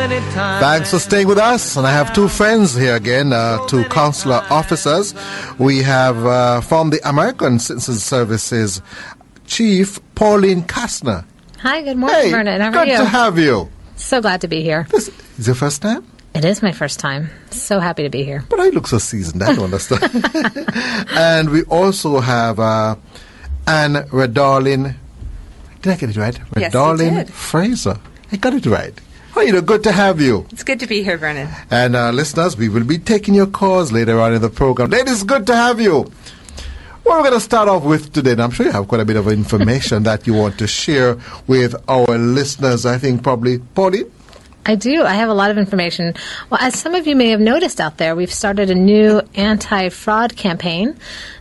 Thanks for staying with us. And I have two friends here again, two consular officers. We have from the American Citizen Services Chief Pauline Kastner. Hi, good morning, Vernon. How are you? Good to have you. So glad to be here. This is your first time? It is my first time. So happy to be here. But I look so seasoned. I don't understand. And we also have Anne Redolin. Did I get it right? Yes, you Redolin did. Fraser. I got it right. How are you? Good to have you. It's good to be here, Vernon. And listeners, we will be taking your calls later on in the program. Ladies, good to have you. What we're going to start off with today, and I'm sure you have quite a bit of information that you want to share with our listeners. I think probably, Pauline? I do. I have a lot of information. Well, as some of you may have noticed out there, we've started a new anti-fraud campaign.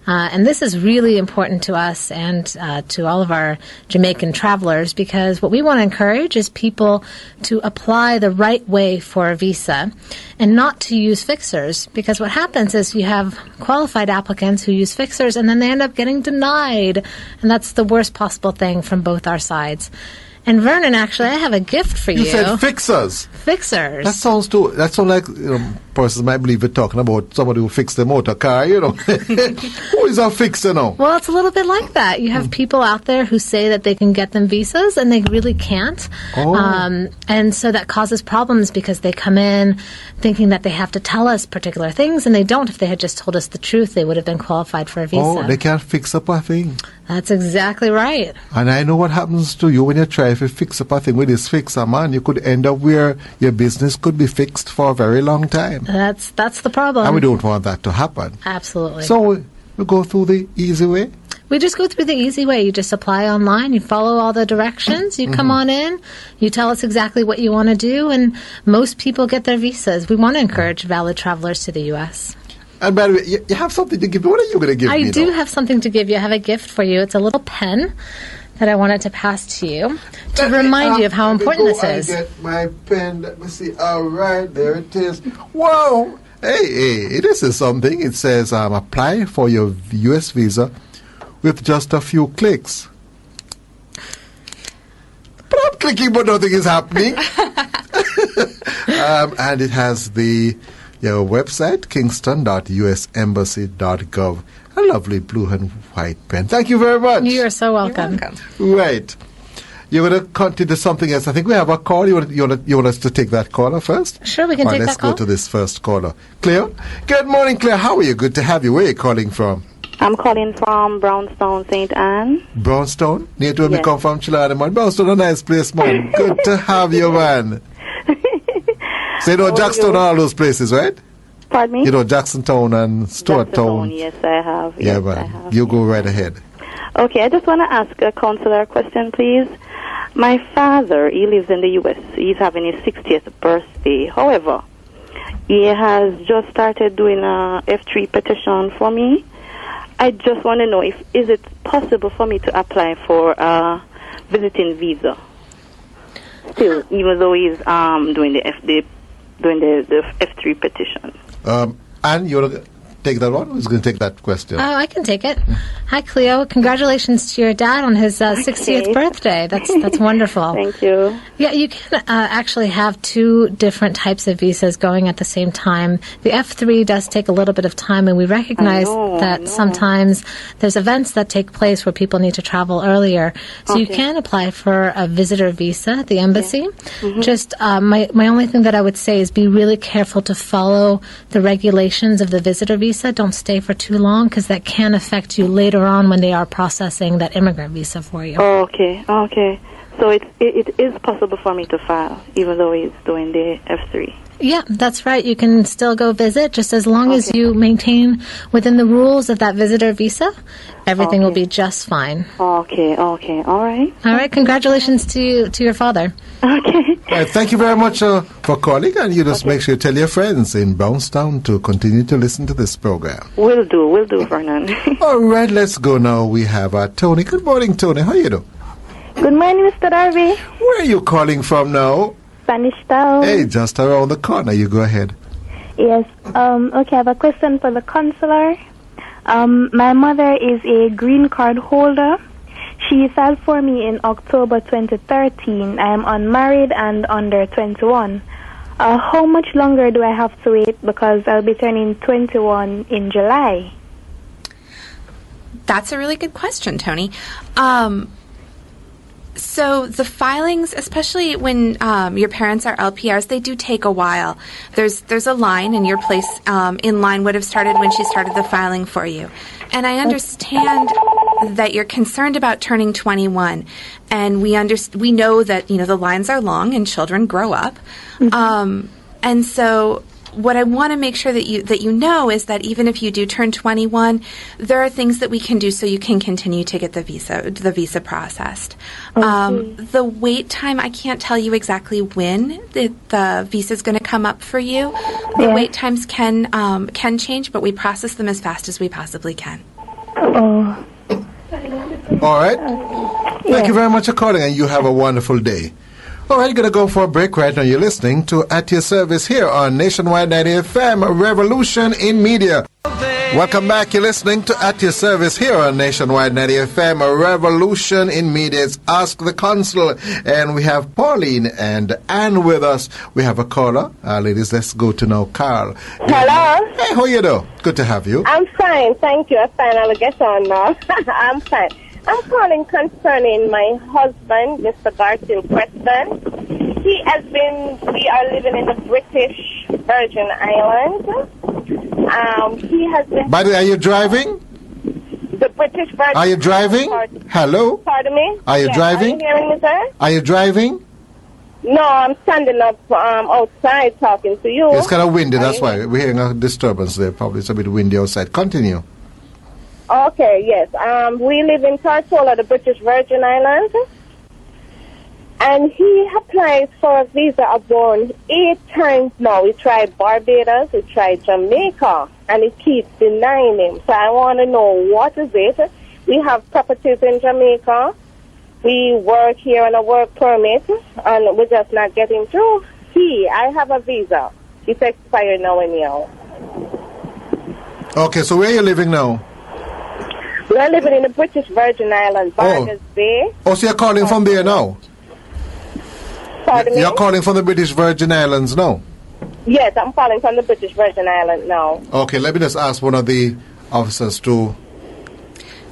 And this is really important to us and to all of our Jamaican travelers, because what we want to encourage is people to apply the right way for a visa and not to use fixers. Because what happens is you have qualified applicants who use fixers and then they end up getting denied. And that's the worst possible thing from both our sides. And Vernon, actually, I have a gift for you. You said fixers. Fixers. That sounds like persons might believe we're talking about somebody who fixed their motor car, Who is a fixer now? Well, it's a little bit like that. You have people out there who say that they can get them visas and they really can't. Oh. And so that causes problems because they come in thinking that they have to tell us particular things, and they don't. If they had just told us the truth, they would have been qualified for a visa. Oh, they can't fix up a thing. That's exactly right. And I know what happens to you when you try to fix up a thing with this fixer, man. You could end up where your business could be fixed for a very long time. That's the problem. And we don't want that to happen. Absolutely. So we go through the easy way? We just go through the easy way. You just apply online. You follow all the directions. You come on in. You tell us exactly what you want to do. And most people get their visas. We want to encourage valid travelers to the U.S. And by the way, you have something to give me. What are you going to give me? I do have something to give you. I have a gift for you. It's a little pen that I wanted to pass to you to remind you of how important this is. I get my pen. Let me see. All right, there it is. Whoa! Hey, this is something. It says apply for your U.S. visa with just a few clicks. But I'm clicking, but nothing is happening. And it has your website, kingston.usembassy.gov. A lovely blue and white pen. Thank you very much. You are so welcome. You're welcome. Right. You're going to continue to something else. I think we have a call. You want us to take that caller first? Sure, we can take that let's call. go to this first caller. Claire? Good morning, Claire. How are you? Good to have you. Where are you calling from? I'm calling from Brownstone, St. Anne. Brownstone? Near to where we Yes. come from, Chilada, man. Brownstone, a nice place, man. Good to have you, man. So you know Jackson and all those places, right? Pardon me? You know Jacksontown and Stewart Town. Yes, I have. Yeah, Yes, man. I have. You go right ahead. Okay, I just want to ask a counselor question, please. My father, he lives in the U.S. He's having his 60th birthday. However, he has just started doing a F3 petition for me. I just want to know is it possible for me to apply for a visiting visa still, even though he's doing the F3 petition. And you want to take that one? Who's going to take that question? Oh, I can take it. Hi, Cleo. Congratulations to your dad on his 60th birthday. That's wonderful. Thank you. Yeah, you can actually have two different types of visas going at the same time. The F3 does take a little bit of time, and we recognize that sometimes there's events that take place where people need to travel earlier. So you can apply for a visitor visa at the embassy. Just my only thing that I would say is be really careful to follow the regulations of the visitor visa. Don't stay for too long, because that can affect you later on when they are processing that immigrant visa for you. Okay. So it is possible for me to file, even though he's doing the F3. Yeah, that's right. You can still go visit, just as long as you maintain within the rules of that visitor visa. Everything will be just fine. Okay. All right. All right. Congratulations to your father. Okay. All right, thank you very much for calling, and you just make sure you tell your friends in Brownstown to continue to listen to this program. Will do, Vernon. All right, let's go now. We have Tony. Good morning, Tony. How are you doing? Good morning, Mr. Darby. Where are you calling from now? Spanish Town. Hey, just around the corner. You go ahead. Yes. Okay, I have a question for the consular. My mother is a green card holder. She filed for me in October 2013. I am unmarried and under 21. How much longer do I have to wait? Because I'll be turning 21 in July. That's a really good question, Tony. So the filings, especially when your parents are LPRs, they do take a while. There's a line, and your place in line would have started when she started the filing for you. And I understand that you're concerned about turning 21, and we know that the lines are long and children grow up, and so. What I want to make sure that you know is that even if you do turn 21, there are things that we can do so you can continue to get the visa processed. The wait time, I can't tell you exactly when the visa is going to come up for you. The wait times can change, but we process them as fast as we possibly can. All right. Thank you very much for calling, and you have a wonderful day. All right, you're going to go for a break right now. You're listening to At Your Service here on Nationwide 90 FM, Revolution in Media. Welcome back. You're listening to At Your Service here on Nationwide 90 FM, Revolution in Media. It's Ask the Consul, and we have Pauline and Anne with us. We have a caller. Ladies, let's go to now Carl. Hello. Hey, how are you doing? Good to have you. I'm fine, thank you. I finally get on now. I'm fine. I'm calling concerning my husband, Mr. Consul Preston. We are living in the British Virgin Islands. He has been... By the way, are you driving? The British Virgin Are you driving? Hello? Pardon me? Are you driving? Are you hearing me, sir? Are you driving? No, I'm standing up outside talking to you. It's kind of windy, that's why. We're hearing a disturbance there. Probably it's a bit windy outside. Continue. Okay, yes. We live in Consul, the British Virgin Islands. And he applies for a visa about 8 times now. We tried Barbados, we tried Jamaica, and he keeps denying him. So I want to know, what is it? We have properties in Jamaica. We work here on a work permit, and we're just not getting through. I have a visa. It's expired now anyhow. Okay, so where are you living now? We're living in the British Virgin Islands, Vargas Bay. Oh, so you're calling from there now? Pardon me? You're calling from the British Virgin Islands now? Yes, I'm calling from the British Virgin Islands now. Okay, let me just ask one of the officers to...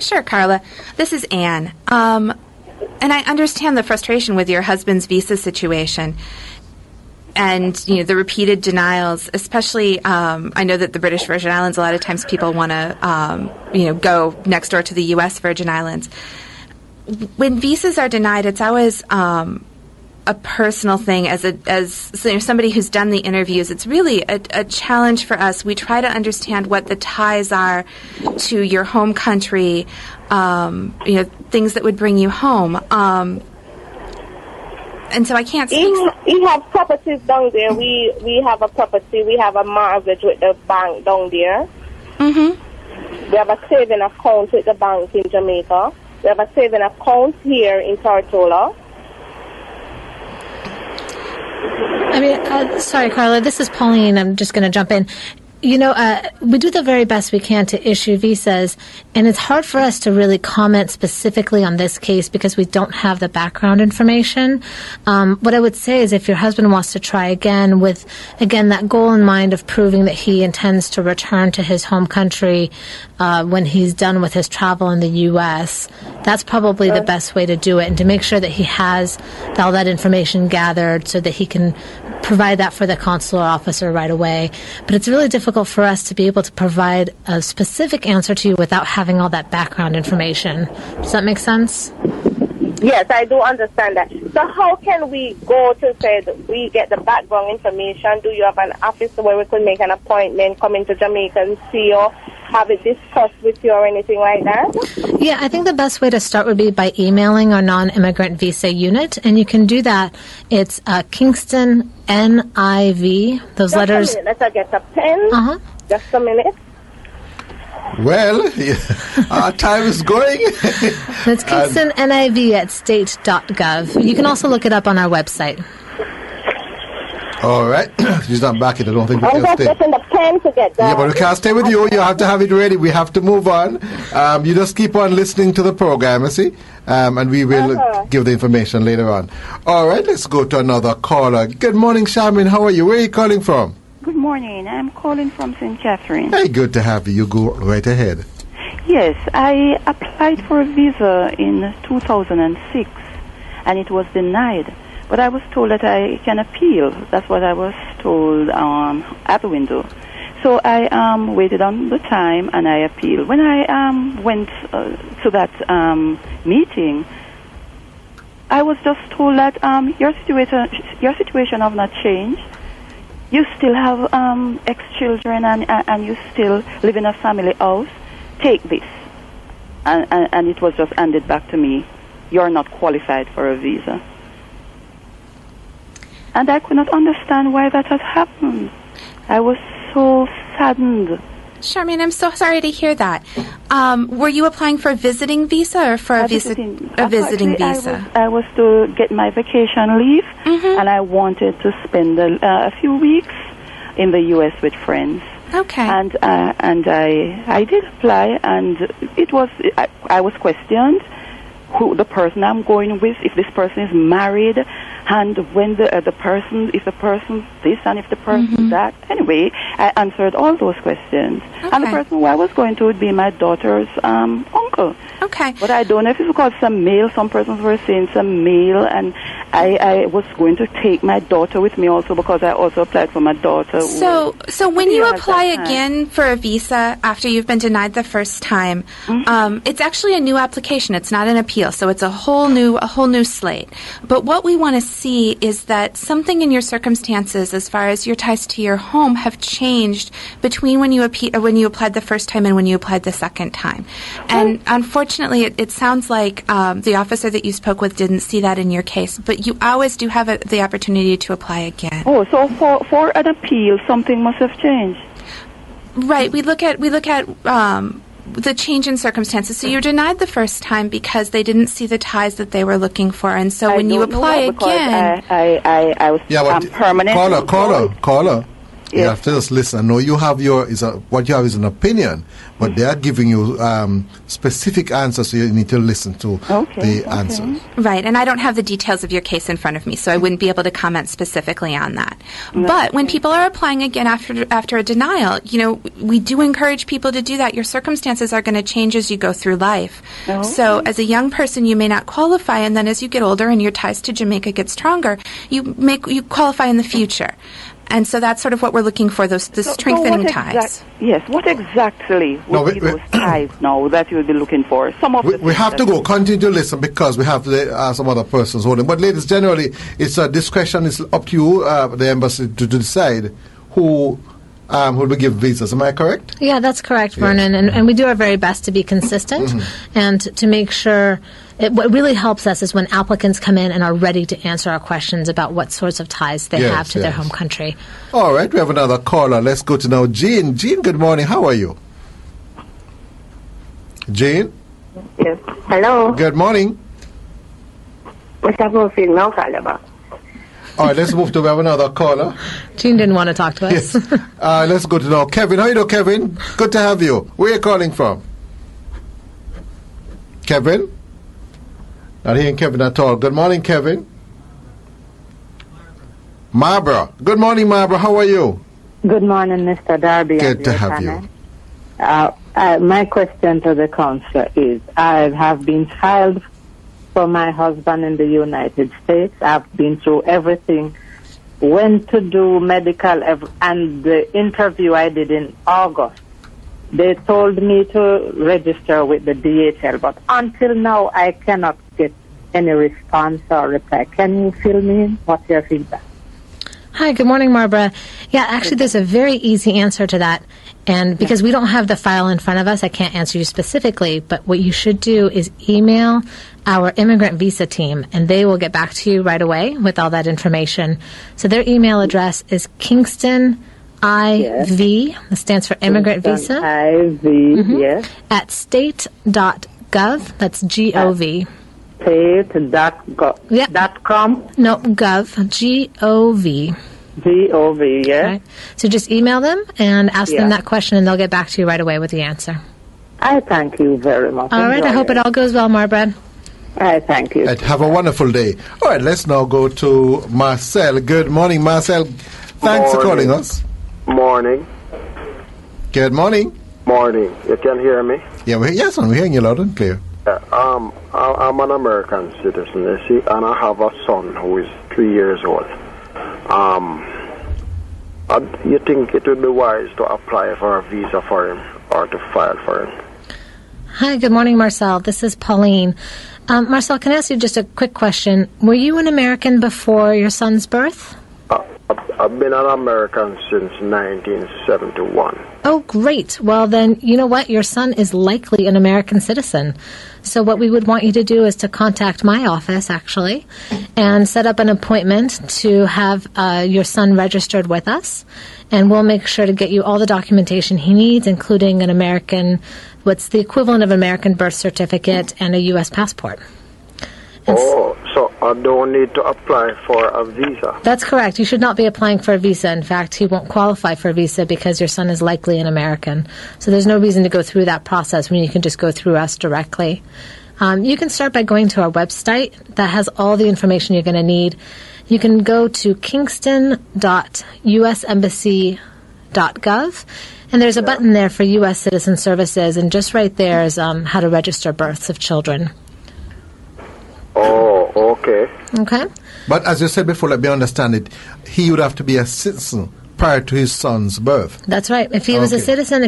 Sure, Carla. This is Anne. And I understand the frustration with your husband's visa situation. And, the repeated denials, especially, I know that the British Virgin Islands, a lot of times people want to, go next door to the U.S. Virgin Islands. When visas are denied, it's always a personal thing. As somebody who's done the interviews, it's really a challenge for us. We try to understand what the ties are to your home country, things that would bring you home. And so I can't speak. We have properties down there. We have a property. We have a mortgage with the bank down there. Mm-hmm. We have a saving account with the bank in Jamaica. We have a saving account here in Tortola. Sorry, Carla. This is Pauline. I'm just going to jump in. We do the very best we can to issue visas, and it's hard for us to really comment specifically on this case because we don't have the background information. What I would say is if your husband wants to try again with, that goal in mind of proving that he intends to return to his home country when he's done with his travel in the U.S., that's probably the best way to do it, and to make sure that he has all that information gathered so that he can provide that for the consular officer right away. But it's really difficult for us to be able to provide a specific answer to you without having all that background information. Does that make sense? Yes, I do understand that. So how can we go to say that we get the background information? Do you have an office where we could make an appointment, come into Jamaica and see you, have it discussed with you or anything like that? Yeah, I think the best way to start would be by emailing our non-immigrant visa unit, and you can do that. It's Kingston NIV, those Just letters. a minute, let's get a pen. Uh-huh. Just a minute. Well, our time is going. That's Kingston NIV at state.gov. You can also look it up on our website. All right. She's not back yet. I don't think we I'm can just stay. getting the time to get that. Yeah, but we can't stay with you. You have to have it ready. We have to move on. You just keep on listening to the program, you see? And we will give the information later on. All right, let's go to another caller. Good morning, Shamin. How are you? Where are you calling from? Good morning. I'm calling from St. Catherine. Hey, good to have you. You go right ahead. Yes, I applied for a visa in 2006, and it was denied. But I was told that I can appeal. That's what I was told at the window. So I waited on the time, and I appealed. When I went to that meeting, I was just told that your situation have not changed. You still have ex-children, and you still live in a family house. Take this. And it was just handed back to me. You're not qualified for a visa. And I could not understand why that has happened. I was so saddened. Charmaine, I'm so sorry to hear that. Were you applying for a visiting visa or for a visiting visa? I was to get my vacation leave, and I wanted to spend a few weeks in the U.S. with friends. Okay. And I did apply, and it was I was questioned who the person I'm going with, if this person is married, and when if the person this and if the person that. Anyway, I answered all those questions. Okay. And the person who I was going to would be my daughter's uncle. Okay. But I don't know if it's because some male, some persons were saying some male, and I was going to take my daughter with me also because I also applied for my daughter. So when you apply again for a visa after you've been denied the first time, it's actually a new application. It's not an appeal, so it's a whole new slate. But what we want to see is that something in your circumstances, as far as your ties to your home, have changed between when you applied the first time and when you applied the second time. And unfortunately, it sounds like the officer that you spoke with didn't see that in your case, but you always do have the opportunity to apply again. Oh, so for an appeal, something must have changed. Right. We look at the change in circumstances. So you're denied the first time because they didn't see the ties that they were looking for, and so when you apply again, I was permanent. Caller. Yes. You have to just listen. I know you have what you have is an opinion, but they are giving you specific answers, so you need to listen to the answers. Right, and I don't have the details of your case in front of me, so I wouldn't be able to comment specifically on that. But when people are applying again after a denial, we do encourage people to do that. Your circumstances are going to change as you go through life. So as a young person, you may not qualify, and then as you get older and your ties to Jamaica get stronger, you qualify in the future. And so that's sort of what we're looking for, the strengthening ties. Yes. What exactly would be those ties now that you would be looking for? We have to go. Continue to listen because we have some other persons holding. But ladies, generally, it's a discretion. It's up to you, the embassy, to decide who will be given visas. Am I correct? Yeah, that's correct, Vernon. Yes. And we do our very best to be consistent and to make sure. What really helps us is when applicants come in and are ready to answer our questions about what sorts of ties they have to their home country. All right, we have another caller. Let's go to now Jean. Jean, good morning. How are you? Jean? Yes. Hello. Good morning. What's up, now, Calaba? All right, let's move to we have another caller. Jean didn't want to talk to us. Yes. Let's go to now Kevin. How are you doing, Kevin? Good to have you. Where are you calling from? Kevin? Not hearing Kevin at all. Good morning, Kevin. Marbra. Good morning, Marbra. How are you? Good morning, Mr. Darby. Good to have you. My question to the counselor is, I have been filed for my husband in the United States. I've been through everything. Went to do medical, and the interview I did in August. They told me to register with the DHL, but until now I cannot get any response or reply. Can you fill me in? What's your feedback? Hi, good morning, Barbara. Yeah, actually, there's a very easy answer to that. And because we don't have the file in front of us, I can't answer you specifically, but what you should do is email our immigrant visa team, and they will get back to you right away with all that information. So their email address is Kingston IV, that stands for Immigrant Visa. IV, yes. At state.gov, that's G-O-V. State.gov. Yep. .com? No, gov, G-O-V. G-O-V, yeah. Right. So just email them and ask them that question, and they'll get back to you right away with the answer. I thank you very much. All right. I hope it all goes well, Marbred. I thank you. Right, have a wonderful day. All right, let's now go to Marcel. Good morning, Marcel. Thanks for calling us. Morning. Good morning. Morning. You can hear me? Yeah, yes, we're hearing you loud and clear. I'm an American citizen, you see, and I have a son who is 3 years old. You think it would be wise to apply for a visa for him or to file for him? Hi, good morning, Marcel. This is Pauline. Marcel, can I ask you just a quick question? Were you an American before your son's birth? I've been an American since 1971. Oh, great. Well, then, you know what? Your son is likely an American citizen. So what we would want you to do is to contact my office, actually, and set up an appointment to have your son registered with us. And we'll make sure to get you all the documentation he needs, including an American, what's the equivalent of an American birth certificate and a U.S. passport. So I don't need to apply for a visa? That's correct. You should not be applying for a visa. In fact, he won't qualify for a visa because your son is likely an American. So there's no reason to go through that process when you can just go through us directly. You can start by going to our website that has all the information you're going to need. You can go to kingston.usembassy.gov, and there's a button there for U.S. Citizen Services, and just right there is how to register births of children. Oh, okay. Okay. But as you said before, let me understand it, he would have to be a citizen prior to his son's birth. That's right. If he was a citizen,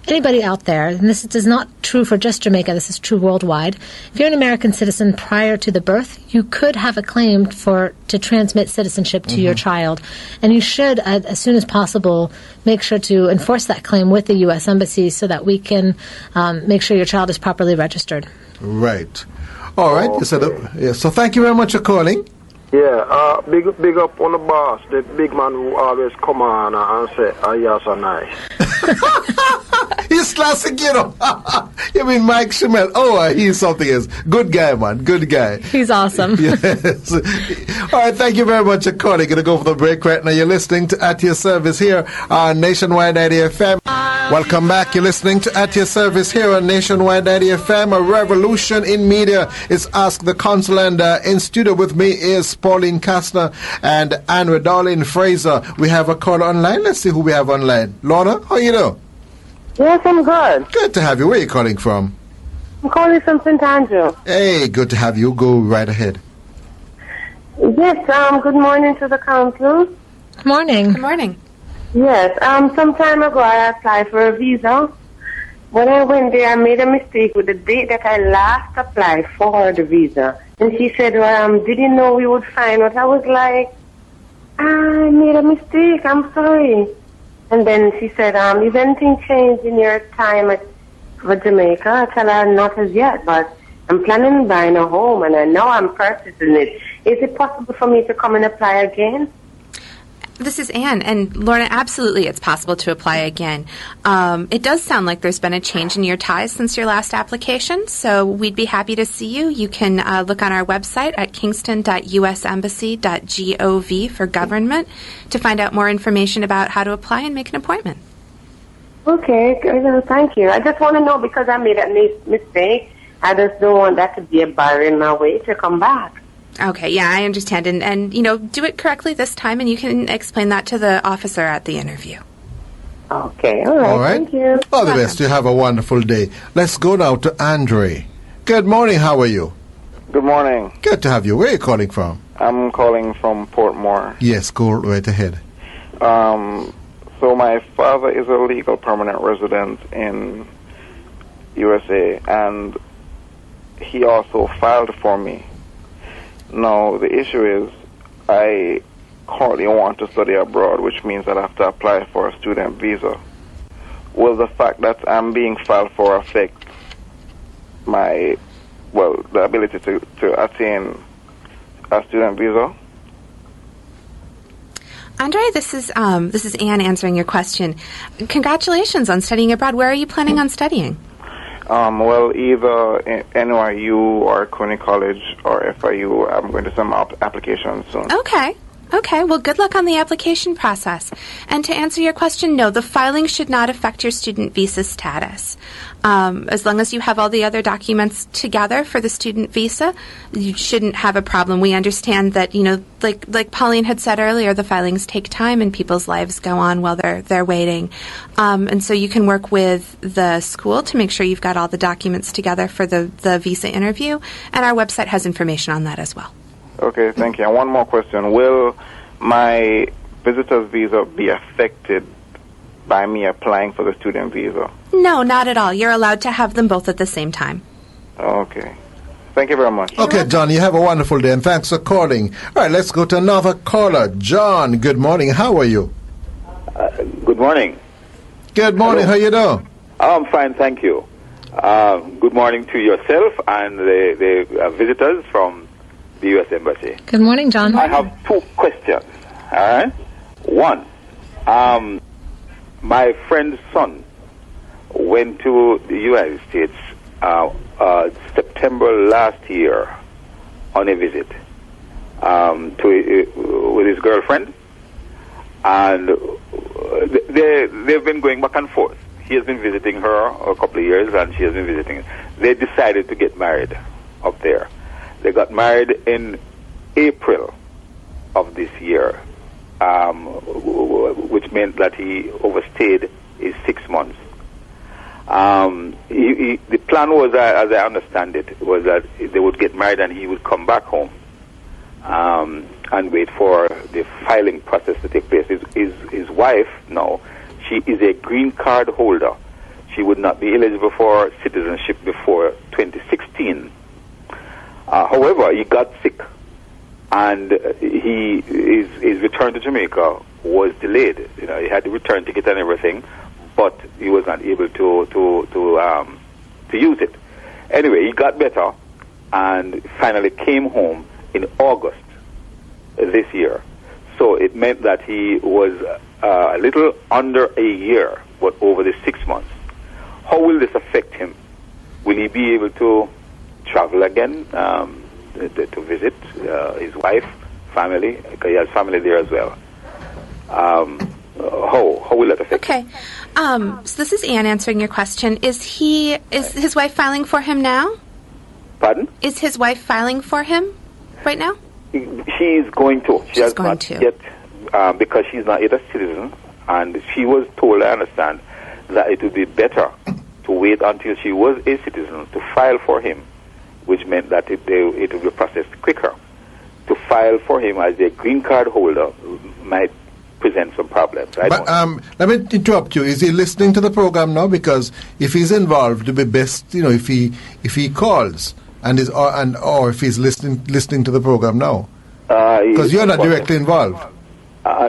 anybody out there, and this is not true for just Jamaica, this is true worldwide, if you're an American citizen prior to the birth, you could have a claim to transmit citizenship to your child. And you should, as soon as possible, make sure to enforce that claim with the U.S. Embassy so that we can make sure your child is properly registered. Right. All right. Okay. So thank you very much for calling. Yeah, big up on the boss, the big man who always come on and say, you're so nice. He's classic, you know. You mean Mike Schimmel? Oh, he's something else. Good guy, man. Good guy. He's awesome. Yes. All right, thank you very much for calling. Going to go for the break right now. You're listening to At Your Service here on Nationwide 90 FM. Welcome back. You're listening to At Your Service here on Nationwide 90 FM. A revolution in media is Ask the Consul, and in studio with me is Pauline Kastner and Anne-Redolin Fraser. We have a caller online. Let's see who we have online. Lorna, how you doing? Yes, I'm good. Good to have you. Where are you calling from? I'm calling from St. Andrew. Hey, good to have you. Go right ahead. Yes, good morning to the council. Good morning. Good morning. Yes, some time ago I applied for a visa. When I went there, I made a mistake with the date that I last applied for the visa. And she said, didn't know we would find out. I was like, I made a mistake. I'm sorry. And then she said, is anything changed in your time for Jamaica? I tell her not as yet, but I'm planning on buying a home, and I know I'm purchasing it. Is it possible for me to come and apply again? This is Anne, and Lorna, absolutely it's possible to apply again. It does sound like there's been a change in your ties since your last application, so we'd be happy to see you. You can look on our website at kingston.usembassy.gov for government to find out more information about how to apply and make an appointment. Okay, thank you. I just want to know because I made a mistake. I just don't want that to be a barrier in my way to come back. Okay, yeah, I understand. And do it correctly this time, and you can explain that to the officer at the interview. Okay, all right. Thank you. All the best. You have a wonderful day. Let's go now to Andre. Good morning. How are you? Good morning. Good to have you. Where are you calling from? I'm calling from Portmore. Yes, go right ahead. So my father is a legal permanent resident in USA, and he also filed for me. Now, the issue is I currently want to study abroad, which means I'll have to apply for a student visa. Will the fact that I'm being filed for affect the ability to attain a student visa? Andre, this is Anne answering your question. Congratulations on studying abroad. Where are you planning on studying? Either NYU or Coney College or FIU. I'm going to send my application soon. Okay. Okay, well, good luck on the application process. And to answer your question, no, the filing should not affect your student visa status. As long as you have all the other documents together for the student visa, you shouldn't have a problem. We understand that, like Pauline had said earlier, the filings take time and people's lives go on while they're waiting. And so you can work with the school to make sure you've got all the documents together for the visa interview, and our website has information on that as well. Okay, thank you. And one more question. Will my visitor's visa be affected by me applying for the student visa? No, not at all. You're allowed to have them both at the same time. Okay. Thank you very much. Okay, John, you have a wonderful day, and thanks for calling. All right, let's go to another caller. John, good morning. How are you? Good morning. Good morning. Hello. How you doing? I'm fine, thank you. Good morning to yourself and the visitors from the U.S. Embassy. Good morning, John. I have two questions. All right. One, my friend's son went to the United States September last year on a visit with his girlfriend, and they've been going back and forth. He has been visiting her a couple of years, and she has been visiting. They decided to get married up there. They got married in April of this year, which meant that he overstayed his 6 months. The plan was, as I understand it, was that they would get married and he would come back home and wait for the filing process to take place. His wife, now, she is a green card holder. She would not be eligible for citizenship before 2016. However, he got sick, and his return to Jamaica was delayed. He had the return ticket and everything, but he was not able to use it. Anyway, he got better and finally came home in August this year. So it meant that he was a little under a year, but over the 6 months. How will this affect him? Will he be able to travel again to visit his wife, family? Because he has family there as well. How will that affect him? Okay. So this is Anne answering your question. Is his wife filing for him now? Pardon? Is his wife filing for him right now? She's going to. She has not yet, because she's not yet a citizen, and she was told, I understand, that it would be better to wait until she was a citizen to file for him, which meant that it would be processed quicker. To file for him as a green card holder might present some problems. Let me interrupt you. Is he listening to the program now? Because if he's involved, it would be best, if he calls and or if he's listening to the program now. Because you're not directly involved.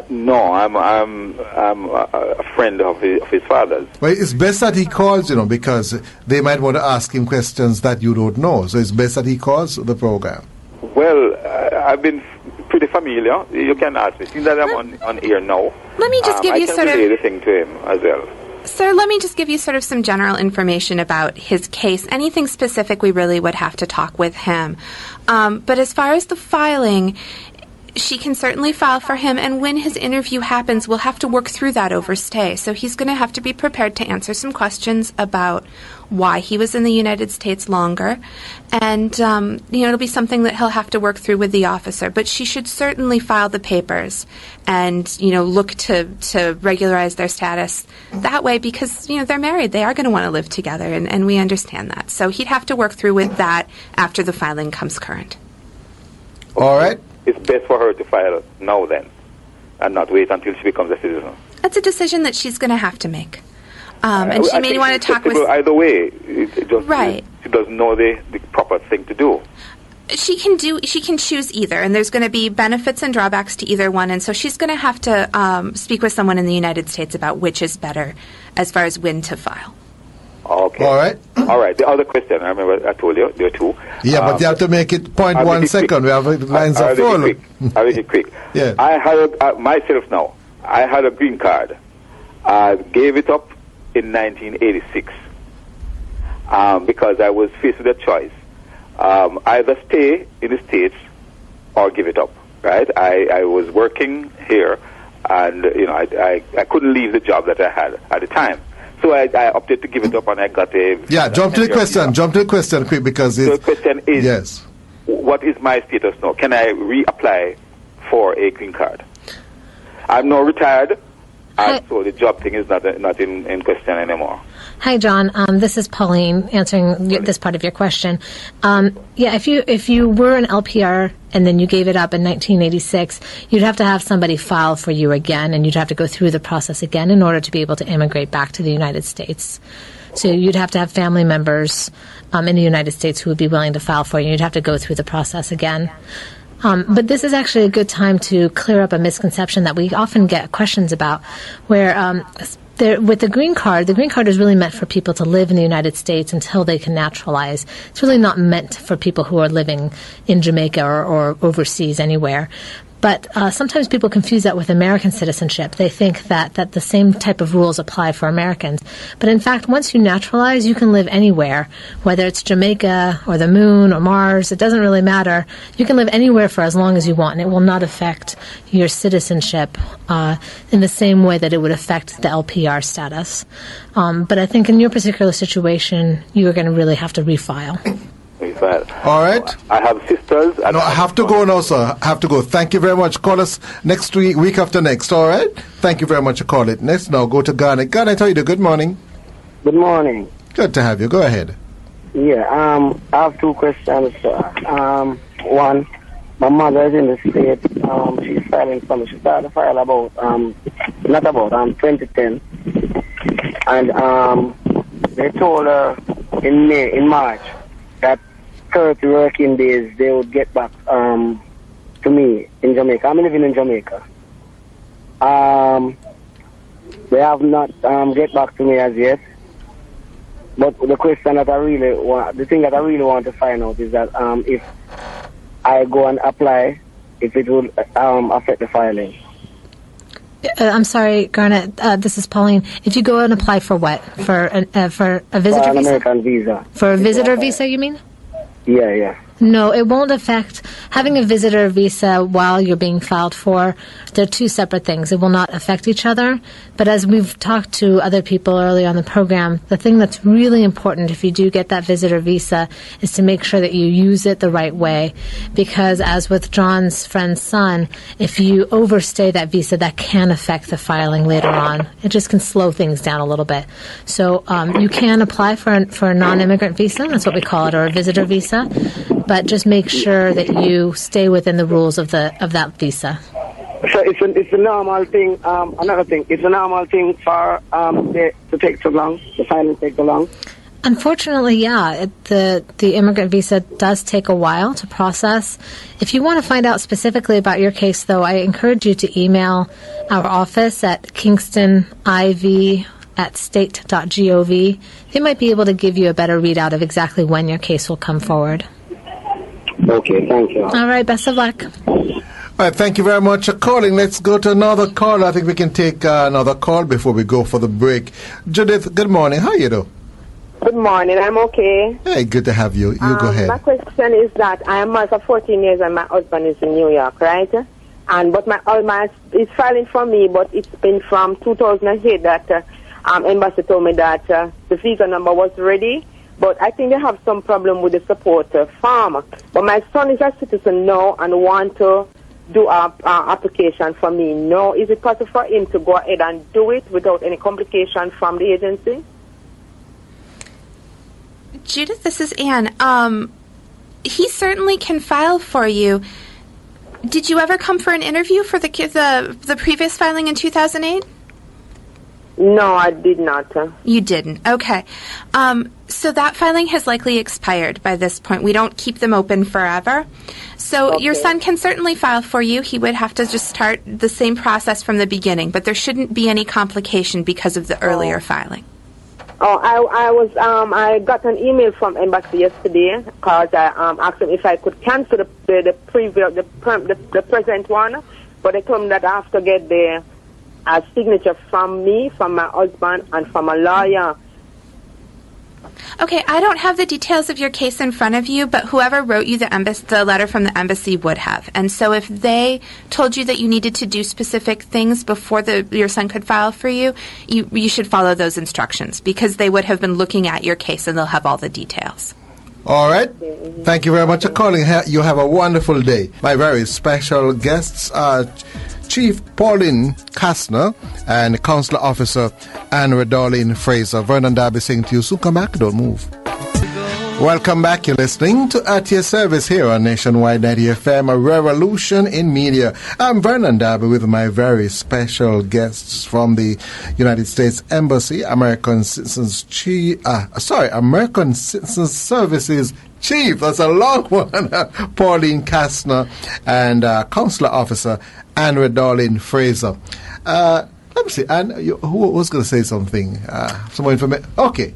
No, I'm a friend of his father's. Well, it's best that he calls, because they might want to ask him questions that you don't know. So it's best that he calls the program. Well, I've been pretty familiar. You can ask me. Seeing that I'm on air now, let me just give you sort of relay the thing to him as well. Sir, let me just give you sort of some general information about his case. Anything specific, we really would have to talk with him. But as far as the filing, she can certainly file for him, and when his interview happens, we'll have to work through that overstay. So he's going to have to be prepared to answer some questions about why he was in the United States longer, and it'll be something that he'll have to work through with the officer. But she should certainly file the papers and look to regularize their status that way, because they're married, they are going to want to live together, and we understand that. So he'd have to work through with that after the filing comes current. All right. It's best for her to file now then, and not wait until she becomes a citizen. That's a decision that she's going to have to make. And she may want to talk with... Either way, right. She doesn't know the proper thing to do. She can choose either, and there's going to be benefits and drawbacks to either one, and so she's going to have to speak with someone in the United States about which is better as far as when to file. Okay. All right. All right. The other question, I remember I told you, there are two. Yeah, but you have to make it 0.1 second. We have lines of full. I'll make it quick. Yeah. I had myself now. I had a green card. I gave it up in 1986 because I was faced with a choice. Either stay in the States or give it up. right? I was working here, and I couldn't leave the job that I had at the time. So I opted to give it up, and I got a... Yeah, jump to the question quick, because the question is, yes, what is my status now? Can I reapply for a green card? I'm now retired, and so the job thing is not in question anymore. Hi, John. This is Pauline answering this part of your question. If you were an LPR and then you gave it up in 1986, you'd have to have somebody file for you again, and you'd have to go through the process again in order to be able to immigrate back to the United States. So you'd have to have family members in the United States who would be willing to file for you. You'd have to go through the process again. But this is actually a good time to clear up a misconception that we often get questions about, where with the green card is really meant for people to live in the United States until they can naturalize. It's really not meant for people who are living in Jamaica or overseas anywhere. But sometimes people confuse that with American citizenship. They think that the same type of rules apply for Americans. But in fact, once you naturalize, you can live anywhere, whether it's Jamaica or the moon or Mars. It doesn't really matter. You can live anywhere for as long as you want, and it will not affect your citizenship in the same way that it would affect the LPR status. But I think in your particular situation, you are going to really have to refile. All right. I have sisters. No, I have to go now, sir. I have to go. Thank you very much. Call us next week after next. All right. Thank you very much for calling. Next, now go to Garnet. Garnet, how you do? Good morning. Good morning. Good to have you. Go ahead. Yeah. I have two questions. One, my mother is in the States. She's filing for me. She started to file about 2010, and they told her in March that 30 working days they would get back to me in Jamaica. I'm living in Jamaica. They have not get back to me as yet. But the question that the thing that I really want to find out is that if I go and apply, if it will affect the filing. I'm sorry, Garnet. This is Pauline. If you go and apply for what? For a visitor visa? An American visa. For a visitor visa, you mean? Yeah. No, it won't affect having a visitor visa while you're being filed for. They're two separate things. It will not affect each other. But as we've talked to other people earlier on the program, the thing that's really important if you do get that visitor visa is to make sure that you use it the right way. Because as with John's friend's son, if you overstay that visa, that can affect the filing later on. It just can slow things down a little bit. So you can apply for a non-immigrant visa, that's what we call it, or a visitor visa. But just make sure that you stay within the rules of that visa. So it's a normal thing. Another thing, it's a normal thing for to take so long. The filing takes so long. Unfortunately, yeah. The immigrant visa does take a while to process. If you want to find out specifically about your case, though, I encourage you to email our office at kingstoniv@state.gov. They might be able to give you a better readout of exactly when your case will come forward. Okay, thank you. All right, best of luck. All right, thank you very much for calling. Let's go to another call. I think we can take another call before we go for the break. Judith, good morning. How are you doing? Good morning. I'm okay. Hey, good to have you. You go ahead. My question is that I am married for 14 years and my husband is in New York, right? But my husband is filing for me, but it's been from 2008 that embassy told me that the visa number was ready. But I think they have some problem with the support form. But my son is a citizen now and want to do an application for me now. Is it possible for him to go ahead and do it without any complication from the agency? Judith, this is Anne. He certainly can file for you. Did you ever come for an interview for the previous filing in 2008? No, I did not. You didn't. Okay. So that filing has likely expired by this point. We don't keep them open forever. So your son can certainly file for you. He would have to just start the same process from the beginning, but there shouldn't be any complication because of the earlier filing. I got an email from embassy yesterday because I asked them if I could cancel the present one, but they told me that I have to get the signature from me, from my husband, and from a lawyer. Okay, I don't have the details of your case in front of you, but whoever wrote you the letter from the embassy would have. And so if they told you that you needed to do specific things before your son could file for you, you should follow those instructions because they would have been looking at your case and they'll have all the details. All right. Thank you very much for calling. You have a wonderful day. My very special guests are Chief Pauline Kastner and Consular Officer Anne Redolin Fraser. Vernon Darby saying to you, so come back, don't move. Welcome back. You're listening to At Your Service here on Nationwide 90 FM, a revolution in media. I'm Vernon Darby with my very special guests from the United States Embassy, American Citizens Services Chief. That's a long one. Pauline Kastner and Consular Officer Anne Redolin Fraser. Let me see. Anne, who was going to say something? Some more information? Okay.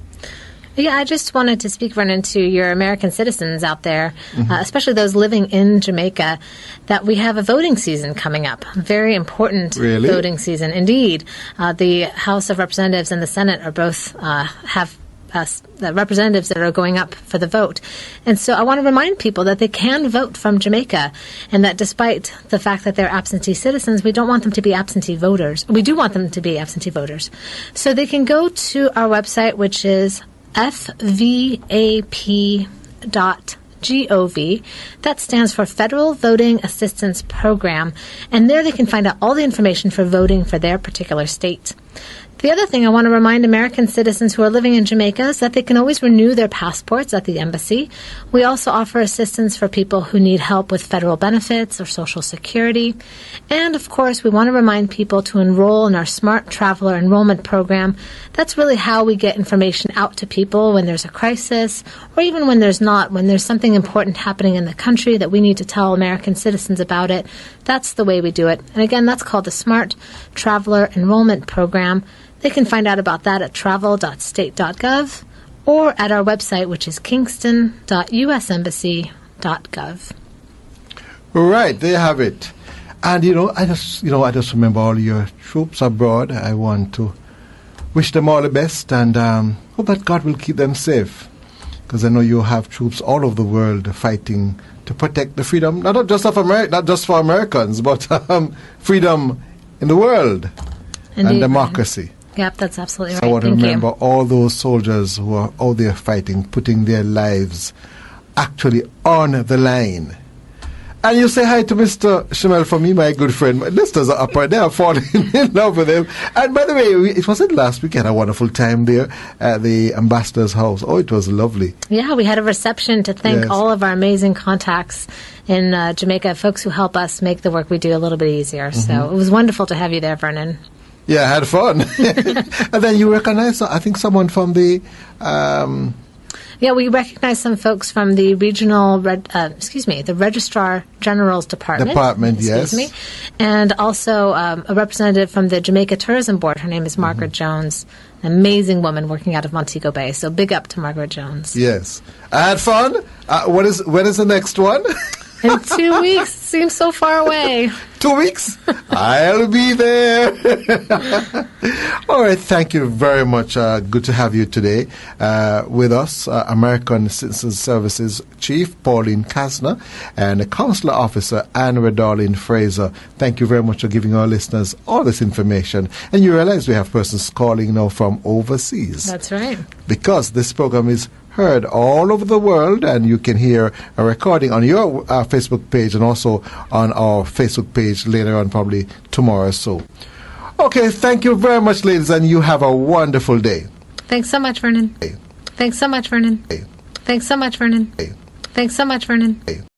Yeah, I just wanted to speak, Vernon, to your American citizens out there, especially those living in Jamaica, that we have a voting season coming up. Very important voting season, indeed. The House of Representatives and the Senate are both have representatives that are going up for the vote. And so I want to remind people that they can vote from Jamaica and that despite the fact that they're absentee citizens, we don't want them to be absentee voters. We do want them to be absentee voters. So they can go to our website, which is FVAP.gov. That stands for Federal Voting Assistance Program. And there they can find out all the information for voting for their particular state. The other thing I want to remind American citizens who are living in Jamaica is that they can always renew their passports at the embassy. We also offer assistance for people who need help with federal benefits or Social Security. And, of course, we want to remind people to enroll in our Smart Traveler Enrollment Program. That's really how we get information out to people when there's a crisis or even when there's not, when there's something important happening in the country that we need to tell American citizens about it. That's the way we do it. And, again, that's called the Smart Traveler Enrollment Program. They can find out about that at travel.state.gov or at our website, which is kingston.usembassy.gov. Right, there you have it. And I just remember all your troops abroad. I want to wish them all the best and hope that God will keep them safe. Because I know you have troops all over the world fighting to protect the freedom, not just for Americans, but freedom in the world. Indeed, and democracy. Yep, that's absolutely right. So I want to remember all those soldiers who are out there fighting, putting their lives actually on the line. And you say hi to Mr. Shamel for me, my good friend. My listeners are up right there, falling in love with him. And by the way, it wasn't last week. I had a wonderful time there at the ambassador's house. Oh, it was lovely. Yeah, we had a reception to thank all of our amazing contacts in Jamaica, folks who help us make the work we do a little bit easier. So it was wonderful to have you there, Vernon. Yeah, I had fun. And then you recognize, I think, someone from the... Yeah, we recognize some folks from the the Registrar General's Department. Yes. And also a representative from the Jamaica Tourism Board. Her name is Margaret Jones, an amazing woman working out of Montego Bay. So big up to Margaret Jones. Yes. I had fun. When is the next one? In 2 weeks. Seems so far away. 2 weeks? I'll be there. All right. Thank you very much. Good to have you today with us. American Citizens Services Chief Pauline Kastner and Consular Officer Anne Redolin Fraser. Thank you very much for giving our listeners all this information. And you realize we have persons calling now from overseas. That's right. Because this program is heard all over the world, and you can hear a recording on your Facebook page and also on our Facebook page later on, probably tomorrow or so. Okay, thank you very much, ladies, and you have a wonderful day. Thanks so much, Vernon. Thanks so much, Vernon. Thanks so much, Vernon. Thanks so much, Vernon.